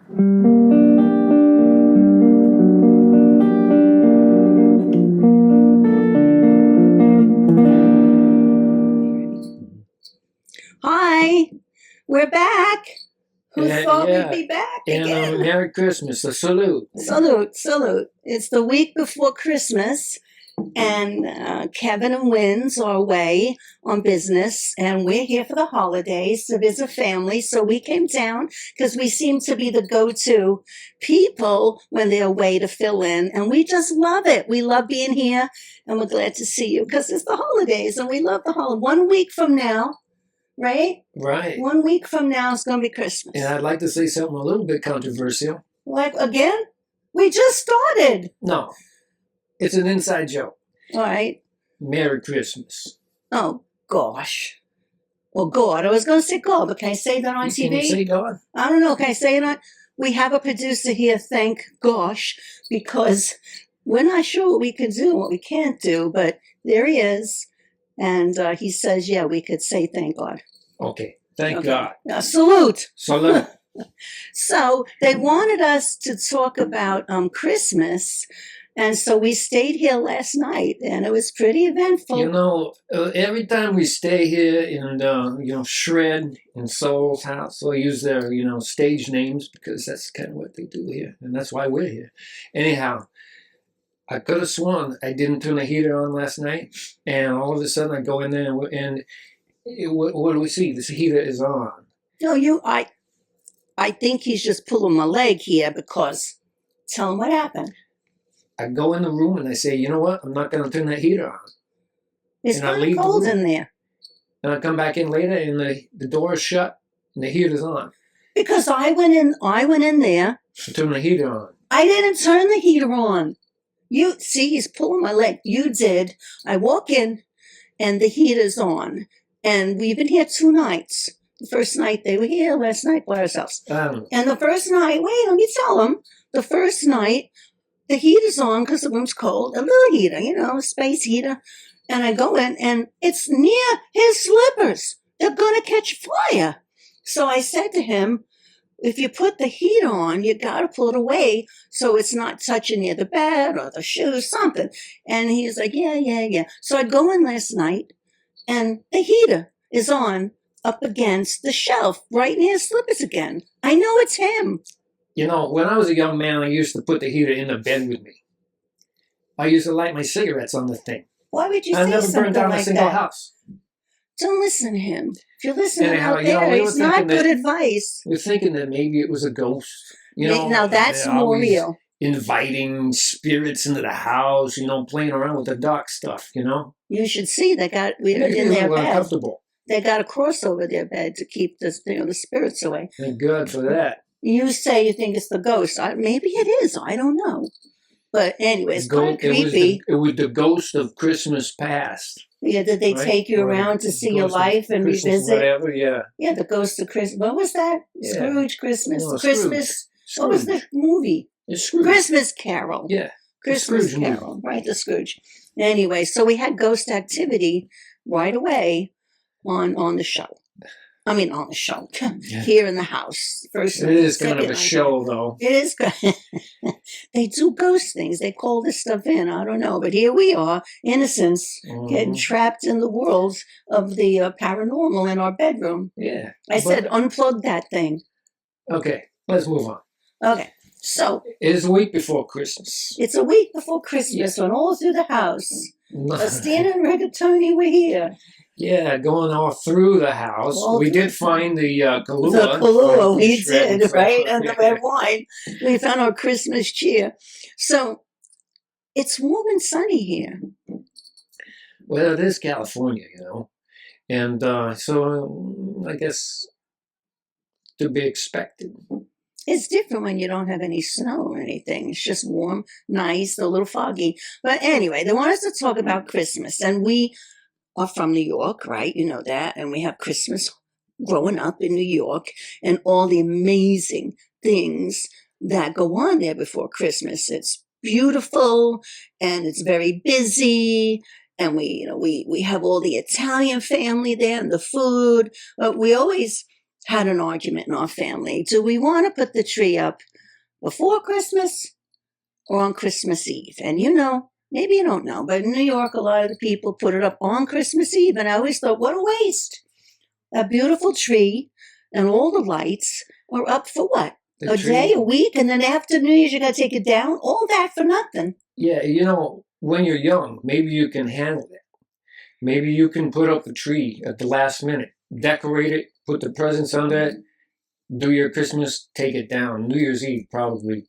Hi, we're back. Who thought we'd be back again? And Merry Christmas, a salute. Salute, salute. It's the week before Christmas, and Kevin and Wynn's are away on business, and we're here for the holidays to visit family. So we came down because we seem to be the go-to people when they're away to fill in, and we just love it. We love being here, and we're glad to see you because it's the holidays, and we love the holidays. 1 week from now, right? Right. 1 week from now, it's going to be Christmas. And I'd like to say something a little bit controversial. Like, again? We just started. No. It's an inside joke. All right. Merry Christmas. Oh, gosh. Well, God. I was going to say God, but can I say that on TV? Can you say God? I don't know. Can I say it on? We have a producer here, thank gosh, because we're not sure what we can do, what we can't do, but there he is. And he says, yeah, we could say thank God. Okay. Thank God. Salute. Salute. So they wanted us to talk about Christmas. And so we stayed here last night, and it was pretty eventful. You know, every time we stay here in, Shred in Soul's house, they'll use their, stage names because that's kind of what they do here. And that's why we're here. Anyhow, I could have sworn I didn't turn the heater on last night, and all of a sudden I go in there and what do we see? This heater is on. No, I think he's just pulling my leg here because, tell him what happened. I go in the room and I say, you know what? I'm not going to turn that heater on. It's kind of cold in there. And I come back in later and the door is shut and the heater's on. Because I went in there. I turned the heater on. I didn't turn the heater on. You see, he's pulling my leg. You did. I walk in and the heater's on. And we've been here 2 nights. The first night they were here, last night by ourselves. And the first night, wait, let me tell him. The first night, the heater's on because the room's cold. A little heater, a space heater. And I go in and it's near his slippers. They're going to catch fire. So I said to him, if you put the heat on, you got to pull it away so it's not touching near the bed or the shoes, something. And he's like, yeah. So I go in last night and the heater is on up against the shelf right near his slippers again. I know it's him. When I was a young man, I used to put the heater in the bed with me. I used to light my cigarettes on the thing. Why would you say something like that? I never burned down a single house. Don't listen to him. If you're listening out there, it's not good advice. We're thinking that maybe it was a ghost. Now that's more real. Inviting spirits into the house, playing around with the dark stuff, You should see they got in their bed. Uncomfortable. They got a cross over their bed to keep the spirits away. Thank God for that. You say you think it's the ghost. Maybe it is. I don't know. But anyway, it's kind of creepy. It was the ghost of Christmas past. Yeah, did they take you around to see your life and revisit? Whatever, yeah. Yeah, the ghost of Christmas. What was that? Yeah. Scrooge Christmas. No, Christmas. Scrooge. What was the movie? It's Scrooge. Christmas Carol. Yeah. Christmas Carol. Movie. Right, the Scrooge. Anyway, so we had ghost activity right away on the show. On the show. Here in the house. First it is kind of a show, though. It is good. They do ghost things. They call this stuff in. I don't know. But here we are, innocents, getting trapped in the world of the paranormal in our bedroom. Yeah. I said, unplug that thing. Okay. Let's move on. Okay. So. It is a week before Christmas. It's a week before Christmas when all through the house. Pastina and Rigatoni were here. Yeah, going all through the house. We did find the Kahlua. The Kahlua, we did, right? And the red wine. We found our Christmas cheer. So, it's warm and sunny here. Well, it is California, And so, I guess, to be expected. It's different when you don't have any snow or anything. It's just warm, nice, a little foggy. But anyway, they want us to talk about Christmas. And we are from New York, right? You know that. And we have Christmas growing up in New York and all the amazing things that go on there before Christmas. It's beautiful and it's very busy. And we have all the Italian family there and the food. But we always had an argument in our family. Do we want to put the tree up before Christmas or on Christmas Eve? And you know, maybe you don't know, but in New York, a lot of the people put it up on Christmas Eve. And I always thought, what a waste. A beautiful tree and all the lights are up for what? A day, a week, and then after New Year's, you got to take it down? All that for nothing. Yeah, you know, when you're young, maybe you can handle it. Maybe you can put up the tree at the last minute, decorate it, put the presents under it, do your Christmas, take it down. New Year's Eve, probably.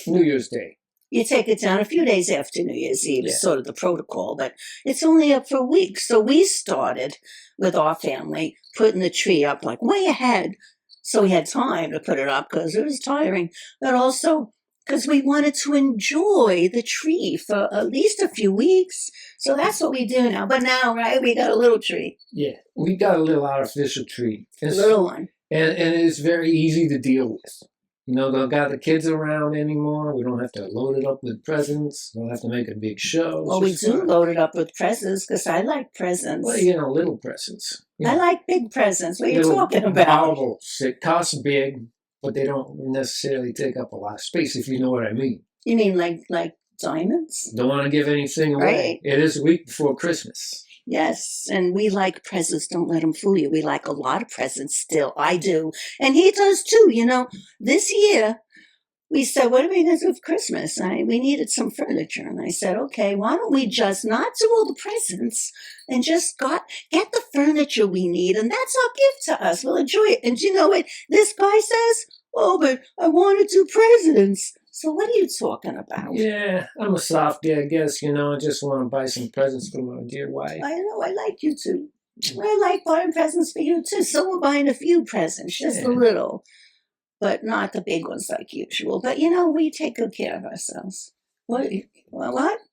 New Year's Day. You take it down a few days after New Year's Eve, Yeah. is sort of the protocol, but it's only up for a week. So we started with our family putting the tree up like way ahead. So we had time to put it up because it was tiring, but also because we wanted to enjoy the tree for at least a few weeks. So that's what we do now. But now, right, we got a little tree. Yeah, we got a little artificial tree. A little one. And it's very easy to deal with. You know, don't got the kids around anymore. We don't have to load it up with presents. We don't have to make a big show. Well, we do load it up with presents because I like presents. Well, you know, little presents. I like big presents. What are you talking about? Baubles. It costs big, but they don't necessarily take up a lot of space, if you know what I mean. You mean like diamonds? Don't want to give anything away. Right. It is a week before Christmas. Yes, and we like presents. Don't let them fool you. We like a lot of presents still. I do. And he does too. You know, this year we said, what are we going to do for Christmas? We needed some furniture. And I said, okay, why don't we just not do all the presents and just get the furniture we need. And that's our gift to us. We'll enjoy it. And you know what this guy says? Oh, but I want to do presents. So what are you talking about? Yeah, I'm a softie, I guess. You know, I just want to buy some presents for my dear wife. I know, I like you too. I like buying presents for you too. So we're buying a few presents, just a little, but not the big ones like usual. But you know, we take good care of ourselves. What?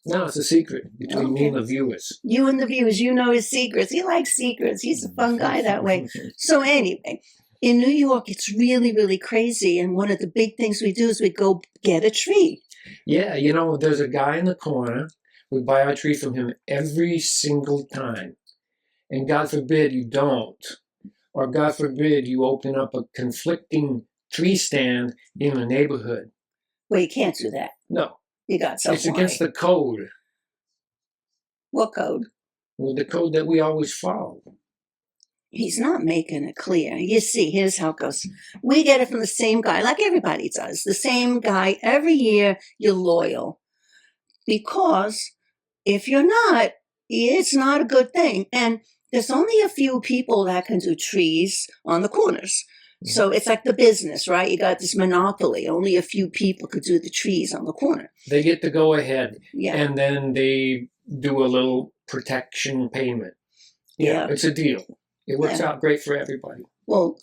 No, it's a secret between me and the viewers. You and the viewers, you know his secrets. He likes secrets. He's a fun guy that way. So anyway, in New York, it's really, really crazy. And one of the big things we do is we go get a tree. Yeah, you know, there's a guy in the corner. We buy our tree from him every single time. And God forbid you don't. Or God forbid you open up a conflicting tree stand in the neighborhood. Well, you can't do that. No. You got something. It's against the code. What code? Well, the code that we always follow. He's not making it clear. You see, here's how it goes. We get it from the same guy, like everybody does. The same guy every year. You're loyal. Because if you're not, it's not a good thing. And there's only a few people that can do trees on the corners. So it's like the business, right? You got this monopoly. Only a few people could do the trees on the corner. They get to go ahead. Yeah. And then they do a little protection payment. Yeah. It's a deal. It works out great for everybody. Well,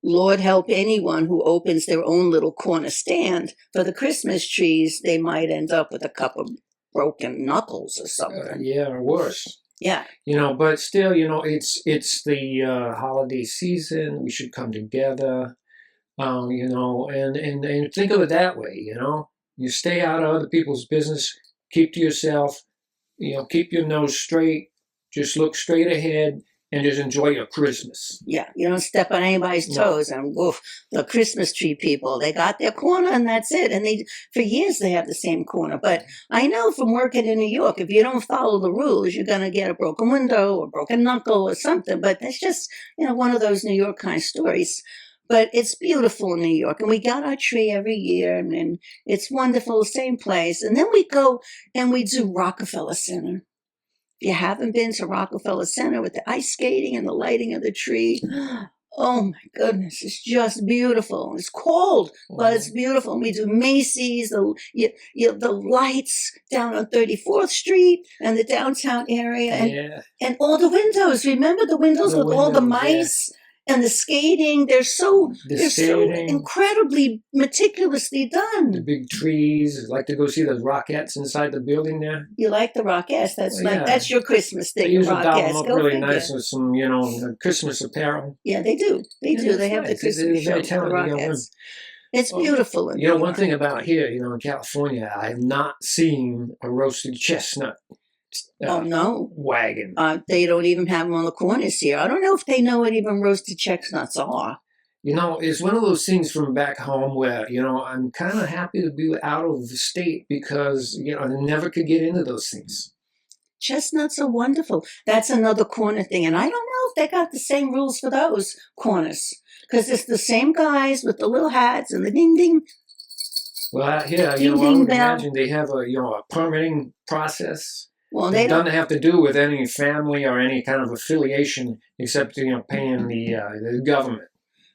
Lord help anyone who opens their own little corner stand. For the Christmas trees, they might end up with a couple of broken knuckles or something. Yeah, or worse. Yeah. You know, but still, you know, it's the holiday season. We should come together, you know, and think of it that way, you know. You stay out of other people's business. Keep to yourself. You know, keep your nose straight. Just look straight ahead. And just enjoy your Christmas. Yeah, you don't step on anybody's toes. And woof, the Christmas tree people, they got their corner and that's it. And for years they have the same corner. But I know from working in New York, if you don't follow the rules, you're going to get a broken window or broken knuckle or something. But that's just, you know, one of those New York kind of stories. But it's beautiful in New York. And we got our tree every year. And it's wonderful, same place. And then we go and we do Rockefeller Center. If you haven't been to Rockefeller Center with the ice skating and the lighting of the tree, oh my goodness, it's just beautiful. It's cold, but it's beautiful. And we do Macy's, the lights down on 34th Street and the downtown area, and all the windows. Remember the windows with all the mice? And the skating, they're so incredibly meticulously done. The big trees. I'd like to go see those Rockettes inside the building there. You like the Rockettes? That's your Christmas thing. They usually doll Rockettes. them up really nice with some, you know, Christmas apparel. Yeah, they do. They do. They have the Christmas show, the Rockettes. It's beautiful. You know, one thing about here, you know, in California, I have not seen a roasted chestnut Oh, no. wagon. They don't even have them on the corners here. I don't know if they know what even roasted chestnuts are. You know, it's one of those things from back home where, you know, I'm kind of happy to be out of the state because, you know, I never could get into those things. Chestnuts are wonderful. That's another corner thing. And I don't know if they got the same rules for those corners. Because it's the same guys with the little hats and the ding ding. Well, yeah, you know, I would imagine they have a, you know, a permitting process. Well, It doesn't have to do with any family or any kind of affiliation except, you know, paying the government.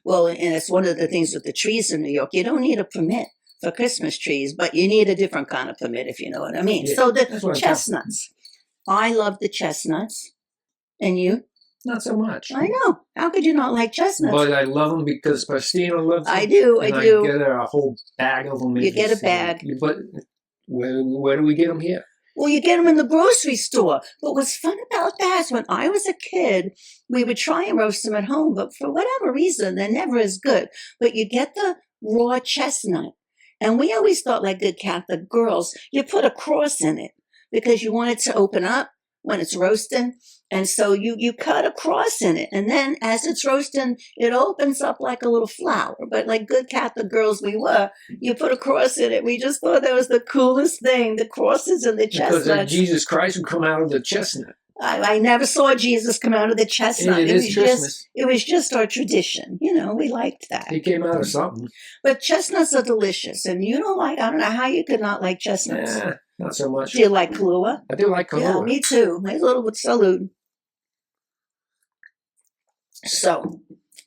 Well, and it's one of the things with the trees in New York. You don't need a permit for Christmas trees, but you need a different kind of permit, if you know what I mean. Yeah, So that's the what I'm chestnuts. I love the chestnuts. And you? Not so much. I know. How could you not like chestnuts? But I love them because Pastina loves them. I do. And I do. I get a whole bag of them. You get a bag. But where do we get them here? Well, you get them in the grocery store. But what's fun about that is when I was a kid, we would try and roast them at home, but for whatever reason, they're never as good. But you get the raw chestnut. And we always thought, like good Catholic girls, you put a cross in it because you want it to open up when it's roasting. And so you cut a cross in it. And then as it's roasting, it opens up like a little flower. But like good Catholic girls we were, you put a cross in it. We just thought that was the coolest thing, the crosses and the chestnuts. Because Jesus Christ would come out of the chestnut. I never saw Jesus come out of the chestnut. It is Christmas. It was just our tradition. You know, we liked that. He came out of something. But chestnuts are delicious. And you don't like, I don't know how you could not like chestnuts. Not so much. Do you like Kahlua? I do like Kahlua. Yeah, me too. My little salute. So,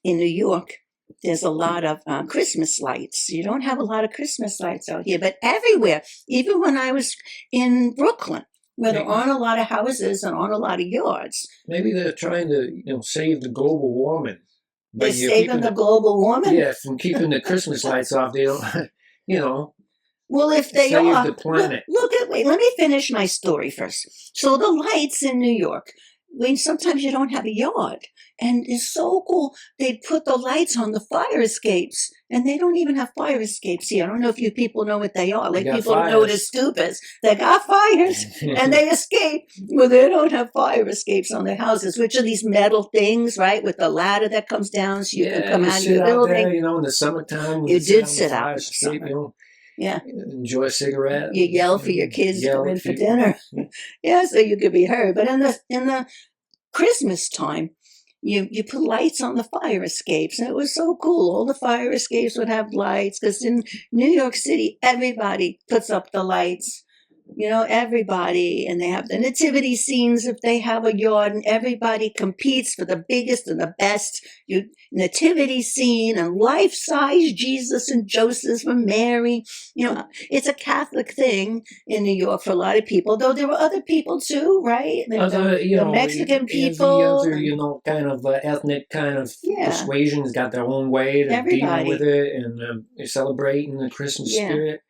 in New York, there's a lot of Christmas lights. You don't have a lot of Christmas lights out here, but everywhere. Even when I was in Brooklyn, where there aren't a lot of houses and aren't a lot of yards. Maybe they're trying to, you know, save the global warming. They're saving the global warming? Yeah, from keeping the Christmas lights off. They don't, you know. Well, if they save are, the planet. wait, let me finish my story first. So the lights in New York, sometimes you don't have a yard. And it's so cool. They'd put the lights on the fire escapes. And they don't even have fire escapes here. I don't know if you people know what they are. Like people don't know what a stoop is. They got fires and they escape. Well, they don't have fire escapes on their houses, which are these metal things, right? With the ladder that comes down so you can come out of your building. There, you know, in the summertime. You did sit out in the summer. You know, yeah. Enjoy a cigarette. You yell for your kids to come in for dinner. Yeah, so you could be heard. But in the Christmas time, you put lights on the fire escapes, and it was so cool. All the fire escapes would have lights, because in New York City, everybody puts up the lights. You know, everybody, and they have the nativity scenes if they have a yard, and everybody competes for the biggest and the best nativity scene and life-size Jesus and Joseph and Mary. You know, it's a Catholic thing in New York for a lot of people, though there were other people too, right? The Mexican people. Every other, you know, kind of ethnic kind of persuasions got their own way to deal with it and celebrating the Christmas spirit.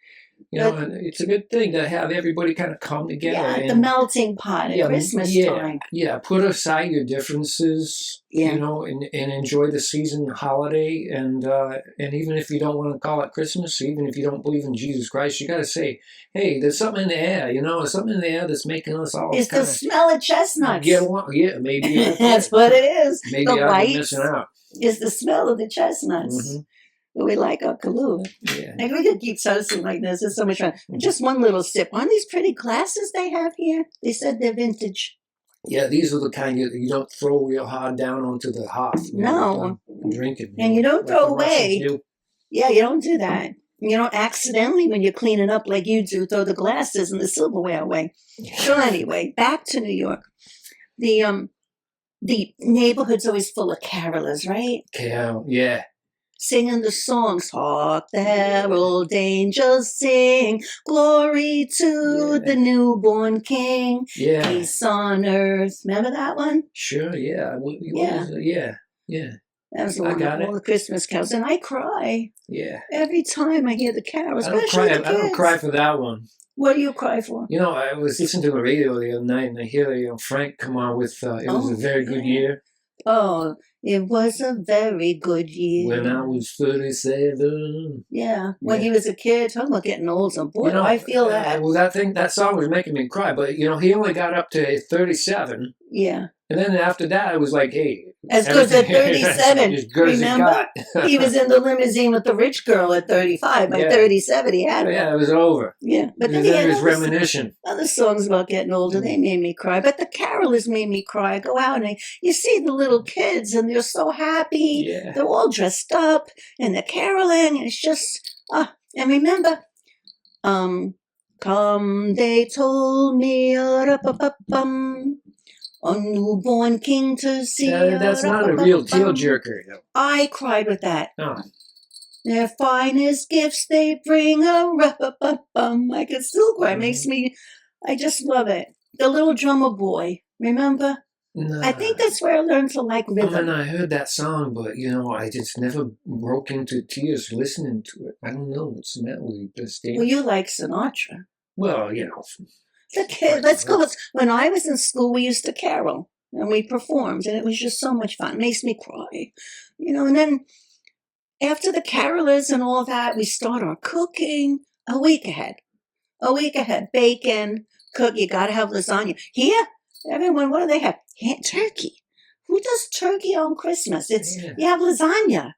You know, and it's a good thing to have everybody kind of come together. Yeah, and, the melting pot at Christmas time. Yeah, put aside your differences, you know, and enjoy the season holiday. And even if you don't want to call it Christmas, even if you don't believe in Jesus Christ, you got to say, hey, there's something in the air, you know, there's something in the air that's making us all It's the smell of chestnuts. Yeah, maybe. That's what it is. Maybe the I've been missing out. It's the smell of the chestnuts. Mm-hmm. We like our Kahlua. Yeah. Like we could keep toasting like this. It's so much fun. Just one little sip. Aren't these pretty glasses they have here? They said they're vintage. Yeah, these are the kind you don't throw real hard down onto the hearth. No. Drinking. And you don't throw away. Yeah, you don't do that. You don't accidentally, when you're cleaning up like you do, throw the glasses and the silverware away. So anyway, back to New York. The neighborhood's always full of carolers, right? Carol, yeah. Singing the songs, hark the herald angels sing, glory to the newborn king, peace on earth. Remember that one? Sure, yeah. Yeah. That was one of all the Christmas carols, and I cry. Yeah. Every time I hear the carols. I don't cry for that one. What do you cry for? You know, I was listening to the radio the other night, and I hear Frank come on with, it was a very good year. Oh, It was a very good year. When I was 37. Yeah, when Yeah. he was a kid. Talking about getting old. So, boy, do I feel that. Well, that song was making me cry. But, he only got up to 37. Yeah. And then after that, it was like, hey. As good as 37. As good Remember? as it got. He was in the limousine with the rich girl at 35. By 37, he had her. Yeah, it was over. Yeah. But then it was reminiscent. Other songs about getting older, they made me cry. But the carolers made me cry. I go out and you see the little kids and they're so happy. Yeah. They're all dressed up and they're caroling. And it's just, and remember, come, they told me, a newborn king to see. That's not a real tearjerker. I cried with that. Oh. Their finest gifts they bring I can still cry. It makes me, I just love it. The little drummer boy, remember? No. I think that's where I learned to like rhythm. I heard that song, but I just never broke into tears listening to it. I don't know what's the matter with you, Pastina. Well, you like Sinatra. Well, The kid, let's go. When I was in school, we used to carol and we performed, and it was just so much fun. It makes me cry, And then after the carolers and all that, we start our cooking a week ahead. Bacon, cook. You got to have lasagna. Here, everyone, what do they have? Turkey. Who does turkey on Christmas? You have lasagna.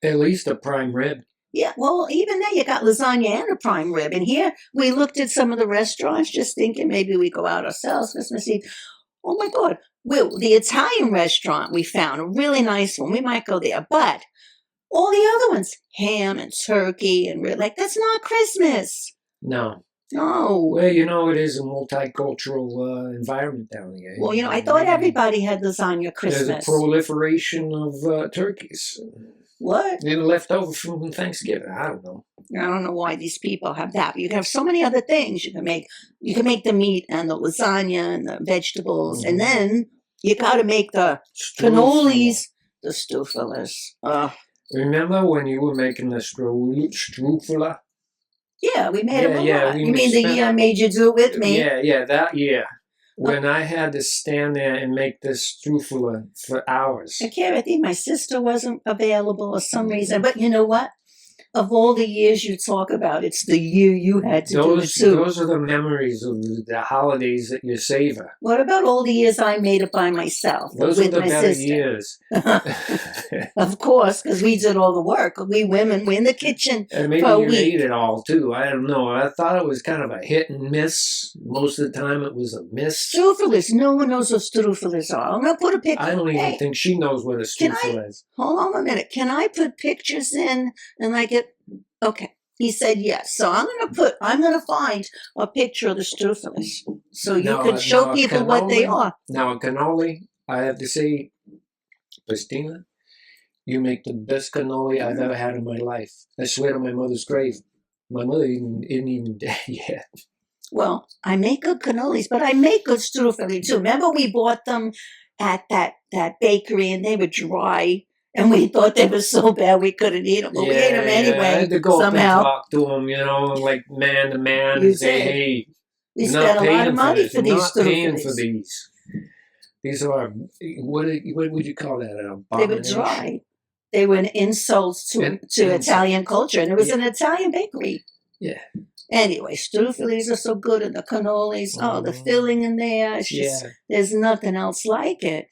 At least a prime rib. Yeah, well, even there you got lasagna and a prime rib. And here we looked at some of the restaurants just thinking maybe we go out ourselves Christmas Eve. Oh my God. Well, the Italian restaurant we found, a really nice one. We might go there. But all the other ones, ham and turkey and that's not Christmas. No. No. Well, it is a multicultural environment down here. Well, I thought everybody had lasagna Christmas. There's a proliferation of turkeys. What? They're left over from Thanksgiving. I don't know. I don't know why these people have that. But you can have so many other things. You can make the meat and the lasagna and the vegetables. And then you got to make the cannolis, the struffelers. Remember when you were making the strufela? Yeah, we made them a lot. You mean the year I made you do it with me? Yeah, that year. When I had to stand there and make this strufela for hours. I think my sister wasn't available for some reason. But you know what? Of all the years you talk about, it's the year you had to do it too. Those are the memories of the holidays that you savor. What about all the years I made it by myself? Those with are the my better sister? years. Of course, because we did all the work. We women, we're in the kitchen and maybe for a you week. ate it all too. I don't know. I thought it was kind of a hit and miss. Most of the time it was a miss. Struffelers. No one knows what struffelers are. I'm going to put a picture. I don't even think she knows what a strufel is. Hold on a minute. Can I put pictures in and I get... Okay. He said yes. So I'm going to find a picture of the struffelers so you can show people what they are. Now, a cannoli, I have to say, Pastina, you make the best cannoli I've ever had in my life. I swear to my mother's grave. My mother isn't even dead yet. Well, I make good cannolis, but I make good struffelers too. Remember we bought them at that bakery and they were dry. And we thought they were so bad we couldn't eat them. But we ate them anyway. I had to go somehow. up and talk to them, like man to man, and say, hey, we spent a lot of money for these not paying for these. These are, what would you call that? They were dry. They were an insult to Italian culture. And it was an Italian bakery. Yeah. Anyway, struffelers are so good, and the cannolis, the filling in there, it's just, there's nothing else like it.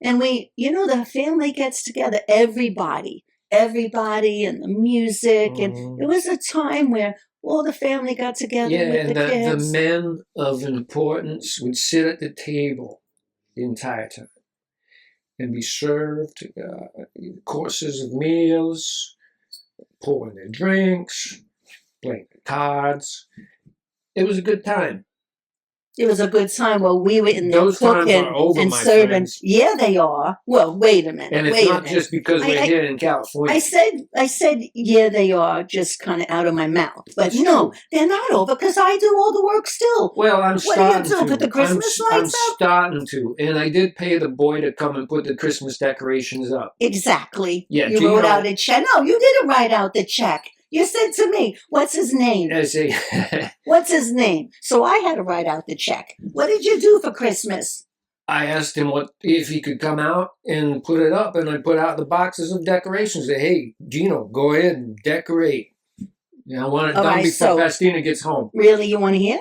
And the family gets together, everybody, and the music, and it was a time where all the family got together with the kids. The men of importance would sit at the table the entire time and be served courses of meals, pouring their drinks, playing cards. It was a good time. It was a good time while we were in there Those cooking times are over, and my serving. friends. Yeah, they are. Well, wait a minute. And it's not just because we're here in California. I said, yeah, they are, just kind of out of my mouth. But no, they're not over because I do all the work still. Well, I'm starting to. What do you do? Put the Christmas lights up? I'm starting to. And I did pay the boy to come and put the Christmas decorations up. Exactly. Yeah, you wrote out a check. No, you didn't write out the check. You said to me, what's his name? I say, what's his name? So I had to write out the check. What did you do for Christmas? I asked him if he could come out and put it up, and I put out the boxes of decorations. Say, hey, Gino, go ahead and decorate. I want it All done right, before so- Pastina gets home. Really, you want to hear?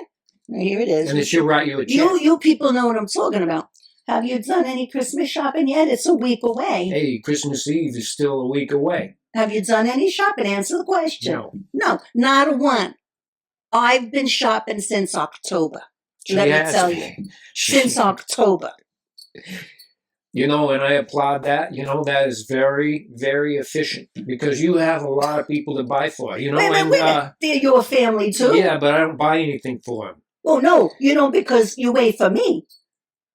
Here it is. And then she'll write you a check. You people know what I'm talking about. Have you done any Christmas shopping yet? It's a week away. Hey, Christmas Eve is still a week away. Have you done any shopping? Answer the question. No. No, not a one. I've been shopping since October. Let me tell you. Since October. You know, and I applaud that. You know, that is very, very efficient because you have a lot of people to buy for. You know, Wait a minute. They're your family too? Yeah, but I don't buy anything for them. Oh, no, you don't because you wait for me.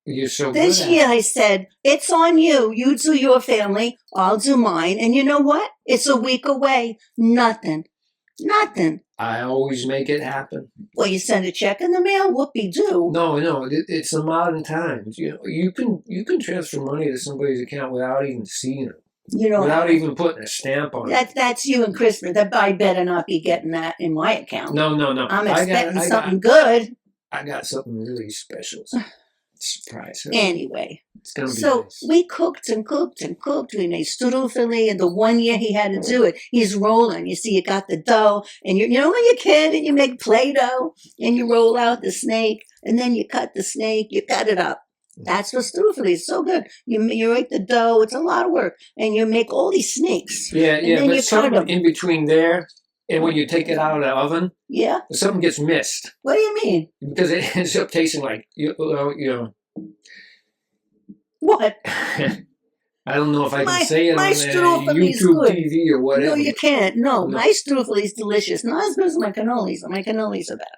You're so This good at year it. I said, it's on you. You do your family, I'll do mine. And you know what? It's a week away. Nothing. Nothing. I always make it happen. Well, you send a check in the mail, whoopee-doo. No, it's the modern times. You know, you can transfer money to somebody's account without even seeing it, You know, without even putting a stamp on it. that's you and Christmas. I better not be getting that in my account. No. I'm expecting I something good. got something really special. Surprise her. Anyway, It's gonna be so nice. we cooked and cooked and cooked. We made strudel, and the 1 year he had to do it, he's rolling. You see, you got the dough, and you know when you're a kid and you make Play-Doh, and you roll out the snake, and then you cut the snake, you cut it up. That's what strudel is. So good. You make the dough. It's a lot of work, and you make all these snakes. Yeah, then you but cut something 'em. in between there and when you take it out of the oven, Yeah. something gets missed What do you mean? because it ends up tasting like you know. What? I don't know if I My- can say it my on strudel is YouTube good. TV or whatever. No, you can't. No, No. my strudel is delicious. Not as good as my cannolis. My cannolis are better.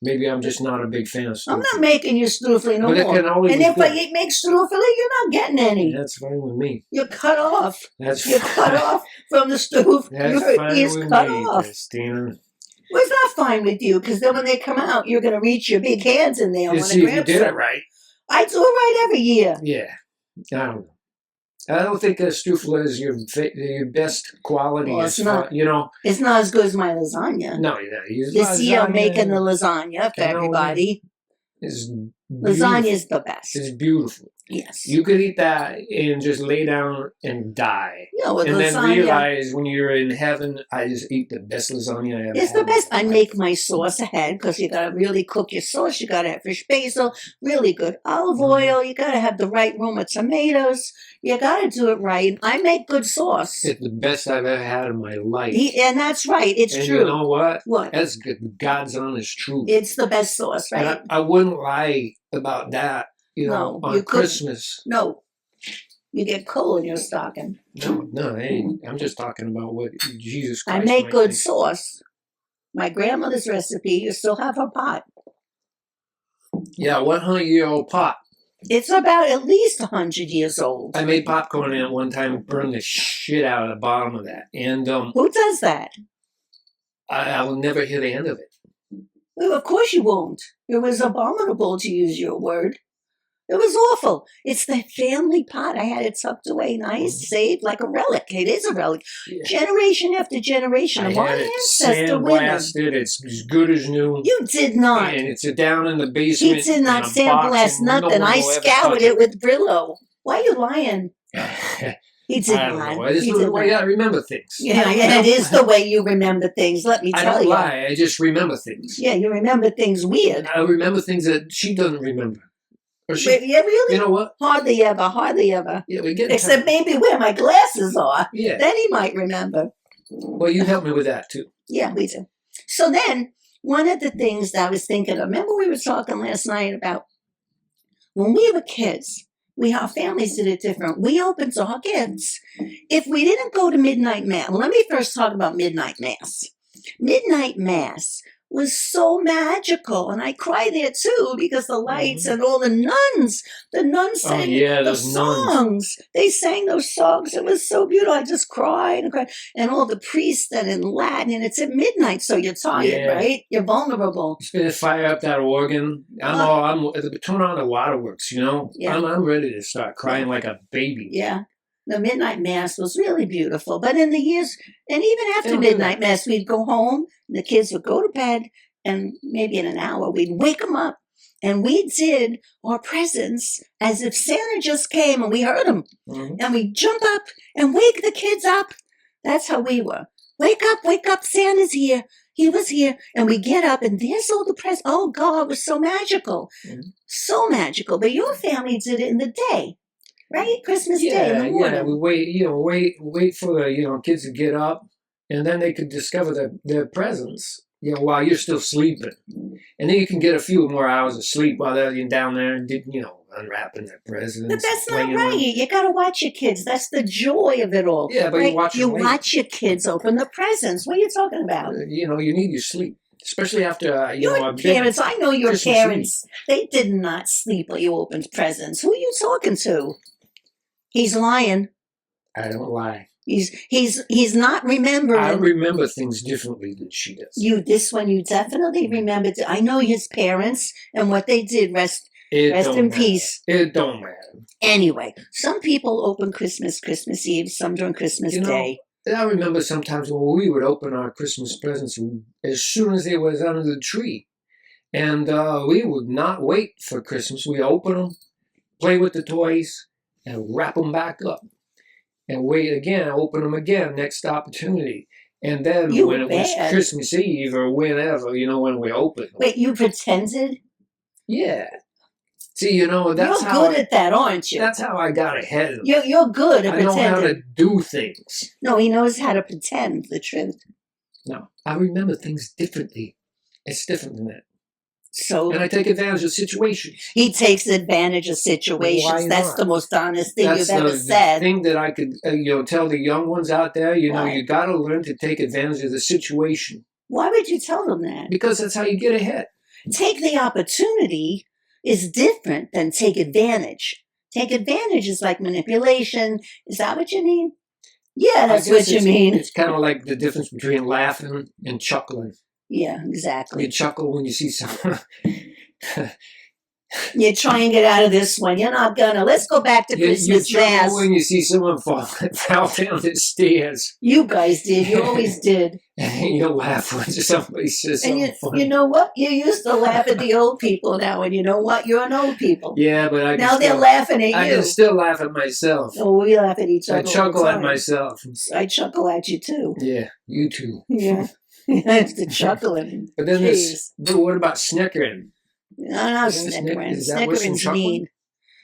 Maybe I'm just not a big fan of strudel. I'm not making you strudel no But it more. can always And be if good. I make strudel, you're not getting any. That's fine with me. You're cut off. That's You're cut off from the stove. That's Your fine ears with cut me, off. Christina. Well, it's not fine with you because then when they come out, you're going to reach your big hands in there. You and see if you grab did some. it right. I do it right every year. Yeah. I don't know. I don't think that strufel is your best quality. Well, as it's not. far, you know. It's not as good as my lasagna. No, use This year I'm lasagna. making the lasagna for Cannoli. everybody. It's Lasagna beautiful. is the best. It's beautiful. Yes. You could eat that and just lay down and die. You know, with And then lasagna, realize when you're in heaven, I just eat the best lasagna I ever it's had. the best. I make my sauce ahead because you got to really cook your sauce. You got to have fresh basil, really good olive oil. You got to have the right aroma of tomatoes. You got to do it right. I make good sauce. It's the best I've ever had in my life. And that's right. It's and true. you know what? What? That's good. God's honest truth. It's the best sauce, right? And I wouldn't lie about that, you know, No, on you couldn't. Christmas. No. You get coal in your stocking. No, hey, I'm just talking about what Jesus Christ I make might good think. sauce. My grandmother's recipe, you still have her pot. Yeah, 100-year-old pot. It's about at least 100 years old. I made popcorn in it one time and burned the shit out of the bottom of that. And Who does that? I will never hear the end of it. Well, of course you won't. It was abominable, to use your word. It was awful. It's the family pot. I had it tucked away nice, saved like a relic. It is a relic. Yeah. Generation after generation. I My had it ancestor winner. sandblasted. It's as good as new. You did not. And it's down in the basement. He did not in a box, sandblast and no nothing. one I will ever scoured touch it with Brillo. Why are you lying? it. He did I don't not. know. It's He the did way not. I remember things. Yeah, it is the way you remember things. Let me I tell don't you. lie. I just remember things. Yeah, you remember things weird. I remember things that she doesn't remember. Or she, Wait, yeah, really? you know what? Hardly ever. Hardly ever. Yeah, we get Except maybe where my glasses are. Yeah. Then he might remember. Well, you helped me with that too. Yeah, we do. So then, one of the things that I was thinking of, remember we were talking last night about when we were kids, our families did it different. We opened our gifts. If we didn't go to midnight mass, let me first talk about midnight mass. Midnight mass was so magical, and I cried there too because the lights and all the nuns sang yeah, the those nuns. songs. They sang those songs. It was so beautiful. I just cried and cried. And all the priests and in Latin, and it's at midnight, so you're tired, Yeah. right? You're vulnerable. Just gonna fire up that organ. I'm turn on the waterworks. You know, Yeah. I'm ready to start crying like a baby. Yeah. The midnight mass was really beautiful. But in the years, and even after Don't do midnight mass, we'd go home, and the kids would go to bed, and maybe in an hour, we'd wake them up, And we did our presents as if Santa just came and we heard him. Mhm. And we jump up and wake the kids up. That's how we were. Wake up, Santa's here. He was here. And we get up and there's all the presents. Oh, God, it was so magical. Mhm. So magical. But your family did it in the day, right? Christmas Day in the morning. Yeah, we wait for the kids to get up, and then they could discover their presents, while you're still sleeping, and then you can get a few more hours of sleep while they're down there and unwrapping their presents. But that's not playing right. with- You got to watch your kids. That's the joy of it all. Yeah, but right? you watch your kids open the presents. What are you talking about? You need your sleep, especially after Your a big parents, I know your Christmas parents. They did not sleep while you opened presents. Who are you talking to? He's lying. I don't lie. He's not remembering. I remember things differently than she does. You definitely remembered. I know his parents and what they did. Rest in peace. It don't matter. Anyway, some people open Christmas Eve, some during Christmas Day. I remember sometimes when we would open our Christmas presents as soon as they was under the tree. And we would not wait for Christmas. We open them, play with the toys, and wrap them back up. And wait again, open them again, next opportunity. And then when it was Christmas Eve or whenever, when we opened them. Wait, you pretended? Yeah. See, that's you're how good at that, aren't you? That's how I got ahead of them. You're good at pretending. I know how to do things. No, he knows how to pretend the truth. No, I remember things differently. It's different than that. And I take advantage of situations. He takes advantage of situations. Why not? That's the most honest thing you've ever said. The thing that I could, tell the young ones out there. You got to learn to take advantage of the situation. Why would you tell them that? Because that's how you get ahead. Take the opportunity is different than take advantage. Take advantage is like manipulation. Is that what you mean? Yeah, that's what you mean. It's kind of like the difference between laughing and chuckling. Yeah, exactly. You chuckle when you see someone. You try and get out of this one. You're not gonna. Let's go back to Christmas You Mass. chuckle when you see someone fall down the stairs. You guys did. You always did. And you laugh when somebody says something funny. You know what? You used to laugh at the old people now, and you know what? You're an old people. Yeah, but now they're laughing at you. I can still laugh at myself. Oh, we laugh at each other. I chuckle at myself. I chuckle at you too. Yeah, you too. Yeah. It's the chuckling. But then what about snickering? No, snickering. Snickering's mean.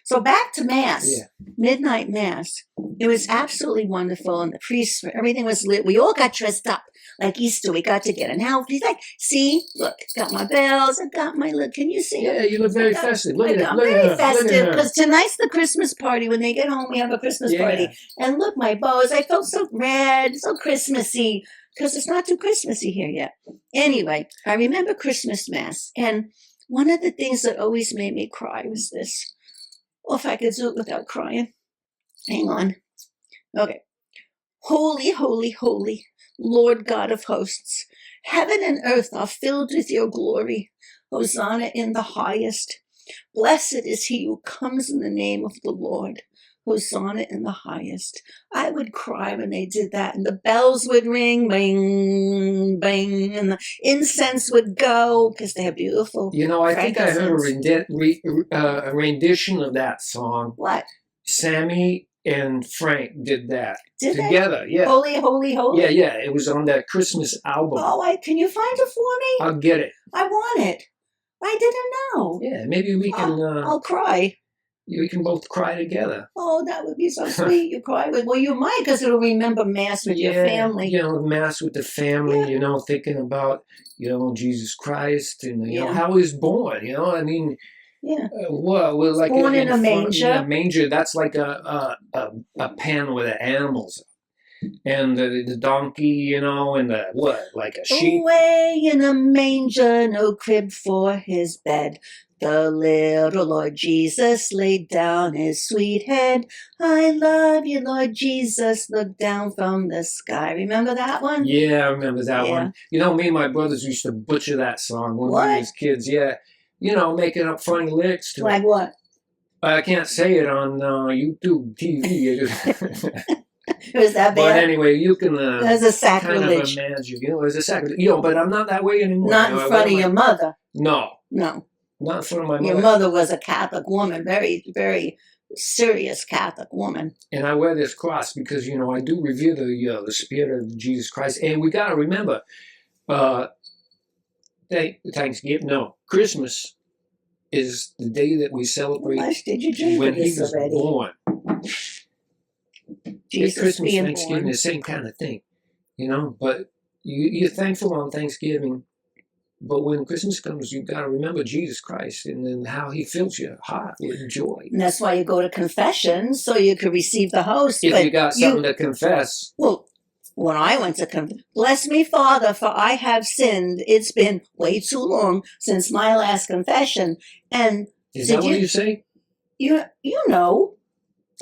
So back to Mass. Yeah. Midnight Mass. It was absolutely wonderful. And the priests, everything was lit. We all got dressed up like Easter. We got to get an outfit. He's like, see, look, got my bells. I got my look. Can you see? Yeah, you look very festive. Look at that. Very festive. Because tonight's the Christmas party. When they get home, we have a Christmas party. And look, my bows. I felt so red, so Christmassy. Because it's not too Christmassy here yet. Anyway, I remember Christmas Mass. And one of the things that always made me cry was this. Well, if I could do it without crying. Hang on. Okay. Holy, holy, holy, Lord God of hosts. Heaven and earth are filled with your glory. Hosanna in the highest. Blessed is he who comes in the name of the Lord. Hosanna in the highest. I would cry when they did that, and the bells would ring, bang, bang, and the incense would go, because they're beautiful. I think I heard a rendition of that song. What? Sammy and Frank did that together. Yeah. Holy, holy, holy. Yeah. It was on that Christmas album. Oh, can you find it for me? I'll get it. I want it. I didn't know. Yeah, maybe we can. I'll cry. We can both cry together. Oh, that would be so sweet. You cry with. Well, you might, because it'll remember Mass with your family. Mass with the family. Yeah. Thinking about Jesus Christ and how he was born. I mean. Yeah. Well, like born in a manger. A manger. That's like a pen with the animals. And the donkey, and the like a sheep. Away in a manger, no crib for his bed. The little Lord Jesus laid down his sweet head. I love you, Lord Jesus, look down from the sky. Remember that one? Yeah, I remember that one. Me and my brothers used to butcher that song when we was kids. Yeah. Making up funny lyrics to it. Like what? I can't say it on YouTube TV. Was that bad? But anyway, you can There's a sacrilege. Kind of imagine, it's a sacrilege. But I'm not that way anymore. Not in front of your mother. No. No. Not in front of my Your mother. mother was a Catholic woman, very, very serious Catholic woman. And I wear this cross because, you know, I do revere the spirit of Jesus Christ. And we got to remember, Thanksgiving, no, Christmas is the day that we celebrate Did you drink when he this was already? born. Jesus Christmas, being Thanksgiving, born. the same kind of thing, you know. But you're thankful on Thanksgiving. But when Christmas comes, you got to remember Jesus Christ and then how he fills your heart with joy. And that's why you go to confession, so you could receive the host. If but you got something to confess. Well, when I went to confess, bless me, Father, for I have sinned. It's been way too long since my last confession. And Is that what you say? You know.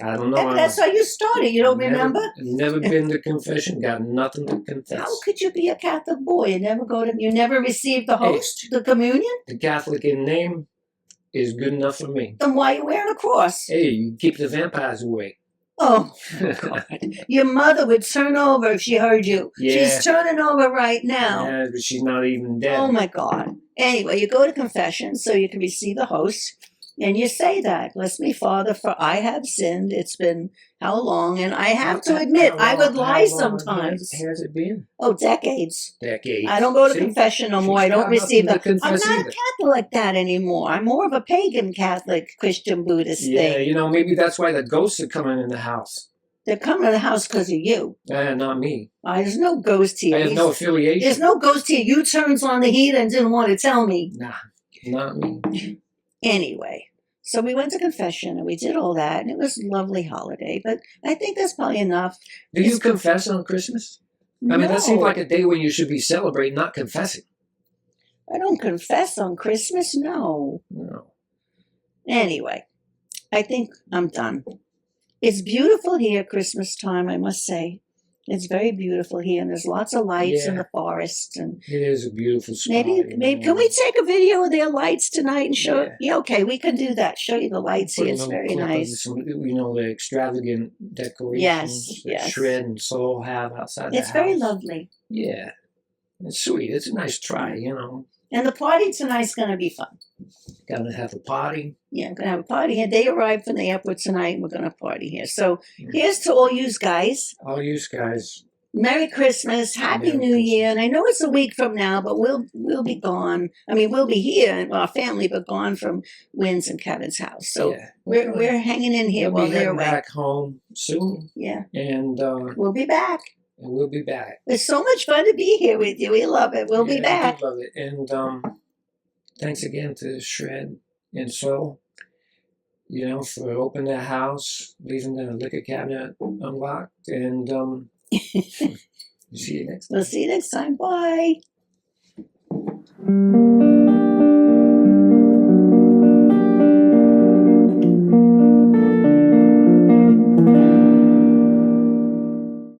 I don't know. That's how you started. You don't remember? Never been to confession. Got nothing to confess. How could you be a Catholic boy? You never received the host, the communion? The Catholic in name is good enough for me. Then why are you wearing a cross? Hey, you keep the vampires away. Oh, God. Your mother would turn over if she heard you. Yeah. She's turning over right now. Yeah, but she's not even dead. Oh, my God. Anyway, you go to confession so you can receive the host. And you say that, bless me, Father, for I have sinned. It's been how long? And I have to admit, I would lie sometimes. Has it been? Oh, decades. Decades. I don't go to confession no more. I don't receive them. I'm not either. a Catholic like that anymore. I'm more of a pagan Catholic, Christian, Buddhist Yeah, thing. you know, maybe that's why the ghosts are coming in the house. They're coming to the house because of you. Not me. There's no ghost here. I have no affiliation. There's no ghost here. You turns on the heat and didn't want to tell me. Nah, not me. Anyway. So we went to confession and we did all that, and it was a lovely holiday. But I think that's probably enough. Do you confess on Christmas? I mean, that seems like a day when you should be celebrating, not confessing. I don't confess on Christmas, no. No. Anyway, I think I'm done. It's beautiful here Christmas time, I must say. It's very beautiful here, and there's lots of lights in the forest. And it is a beautiful spot. Maybe can we take a video of their lights tonight and show? Yeah, okay, we can do that. Show you the lights here. It's very nice. Some, you know, the extravagant decorations that Shred and Soul have outside the house. It's very lovely. Yeah, it's sweet. It's a nice try, you know. And the party tonight's going to be fun. Gonna have a party. Yeah, I'm going to have a party here. They arrived from the airport tonight, and we're going to party here. So here's to all you guys. All you guys. Merry Christmas, Happy New Year. And I know it's a week from now, but we'll be gone. I mean, we'll be here and our family, but gone from Wynn's and Kevin's house. So we're hanging in here while they're away. Back home soon. Yeah. And we'll be back. And we'll be back. It's so much fun to be here with you. We love it. We'll be back. I love it. And thanks again to Shred and Soul, you know, for opening their house, leaving the liquor cabinet unlocked, and see you next time. We'll see you next time. Bye.